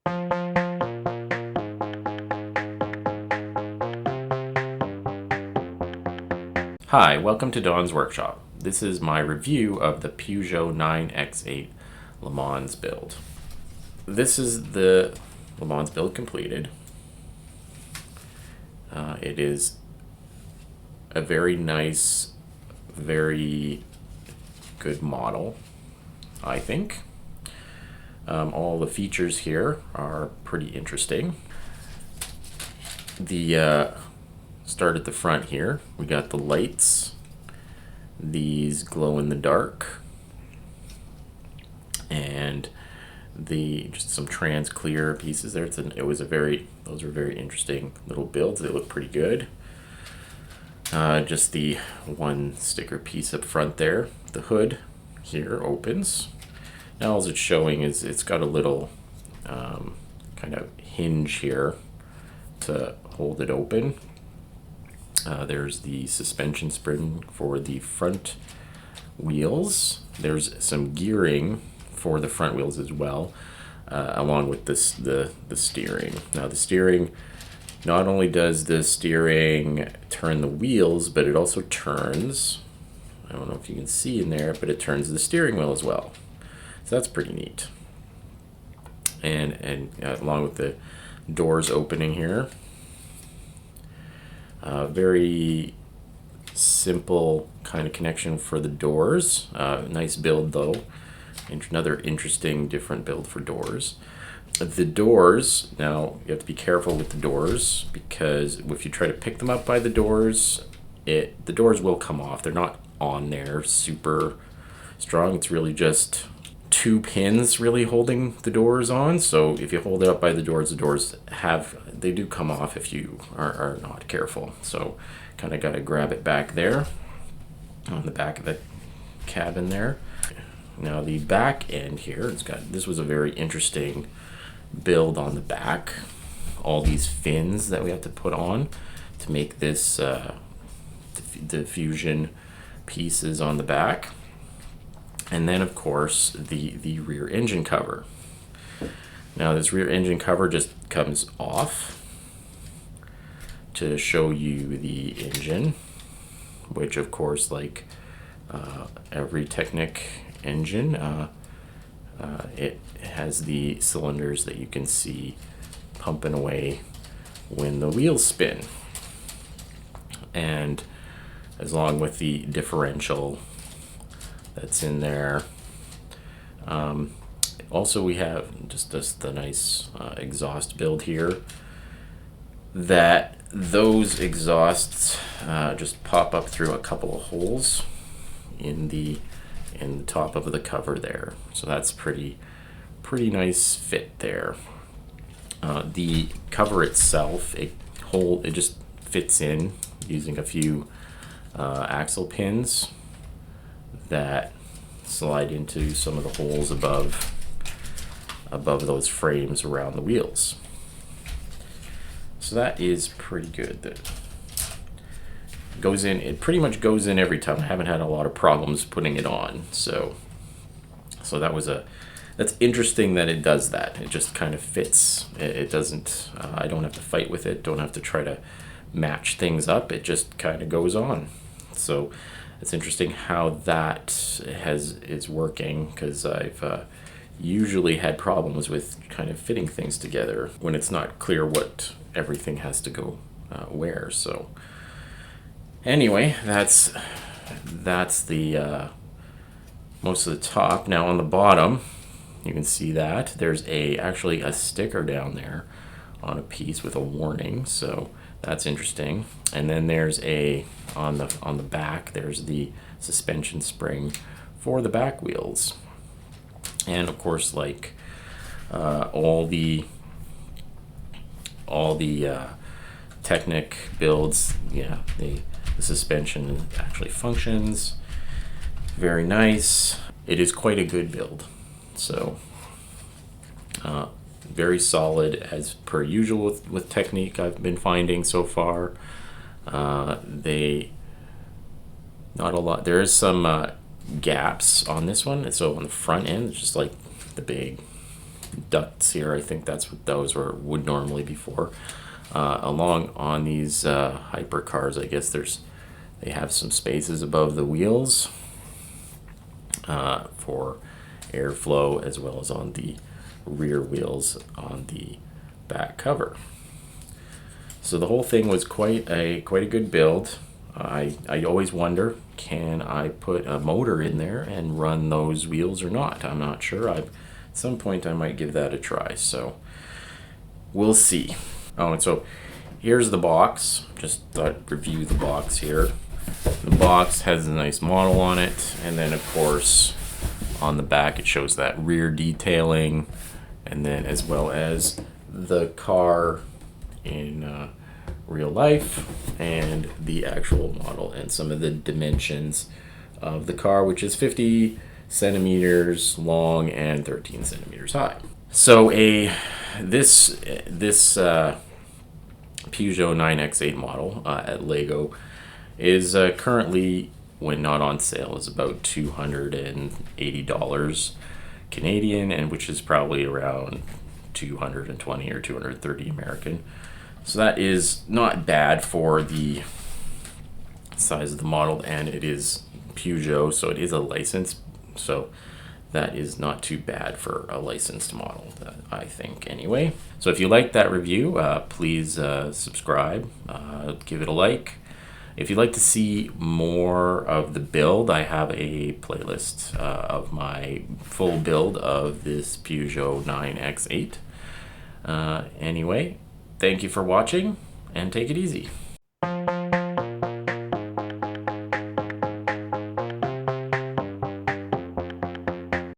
Hi, welcome to Don's Workshop. This is my review of the Peugeot 9X8 Le Mans build. This is the Le Mans build completed. It is a very nice, very good model, I think. All the features here are pretty interesting. Start at the front here. We got the lights, these glow in the dark, and just some trans clear pieces there. Those are very interesting little builds. They look pretty good. Just the one sticker piece up front there. The hood here opens. Now all it's showing is it's got a little kind of hinge here to hold it open. There's the suspension spring for the front wheels. There's some gearing for the front wheels as well, along with the steering. Now the steering, not only does the steering turn the wheels, but it also turns, I don't know if you can see in there, but it turns the steering wheel as well. So that's pretty neat. And along with the doors opening here. Very simple kind of connection for the doors. Nice build though. Another interesting, different build for doors. The doors, now you have to be careful with the doors, because if you try to pick them up by the doors, the doors will come off. They're not on there super strong. It's really just two pins really holding the doors on. So if you hold it up by the doors they do come off if you are not careful. So kind of got to grab it back there on the back of the cabin there. Now the back end here, this was a very interesting build on the back. All these fins that we have to put on to make this diffusion pieces on the back. And then of course the rear engine cover. Now this rear engine cover just comes off to show you the engine, which of course, like every Technic engine, it has the cylinders that you can see pumping away when the wheels spin, and along with the differential that's in there. Also we have just the nice exhaust build here, that those exhausts just pop up through a couple of holes in the top of the cover there. So that's pretty nice fit there. The cover itself, it just fits in using a few axle pins that slide into some of the holes above those frames around the wheels. So that is pretty good. That goes in. It pretty much goes in every time. I haven't had a lot of problems putting it on. So that's interesting that it does that. It just kind of fits. It doesn't. I don't have to fight with it. Don't have to try to match things up. It just kind of goes on. So it's interesting how that is working, because I've usually had problems with kind of fitting things together when it's not clear what everything has to go where. So anyway, that's the most of the top. Now on the bottom, you can see that there's actually a sticker down there on a piece with a warning. So that's interesting. And then there's on the back, there's the suspension spring for the back wheels. And of course, like all the Technic builds, yeah, the suspension actually functions. Very nice. It is quite a good build. So very solid as per usual with Technic, I've been finding so far. Not a lot. There is some gaps on this one. So on the front end, it's just like the big ducts here. I think that's what those would normally be for. Along on these hypercars, I guess they have some spaces above the wheels for airflow, as well as on the rear wheels on the back cover. So the whole thing was quite a good build. I always wonder, can I put a motor in there and run those wheels or not? I'm not sure. At some point I might give that a try, so we'll see. Oh, and so here's the box. Just thought I'd review the box here. The box has a nice model on it, and then of course on the back it shows that rear detailing, and then as well as the car in real life and the actual model and some of the dimensions of the car, which is 50 centimeters long and 13 centimeters high. So this Peugeot 9X8 model at Lego is currently, when not on sale, is about $280 Canadian, and which is probably around 220 or 230 American. So that is not bad for the size of the model, and it is Peugeot, so it is a license. So that is not too bad for a licensed model, I think, anyway. So if you liked that review, please subscribe, give it a like. If you'd like to see more of the build, I have a playlist of my full build of this Peugeot 9X8. Anyway, thank you for watching, and take it easy.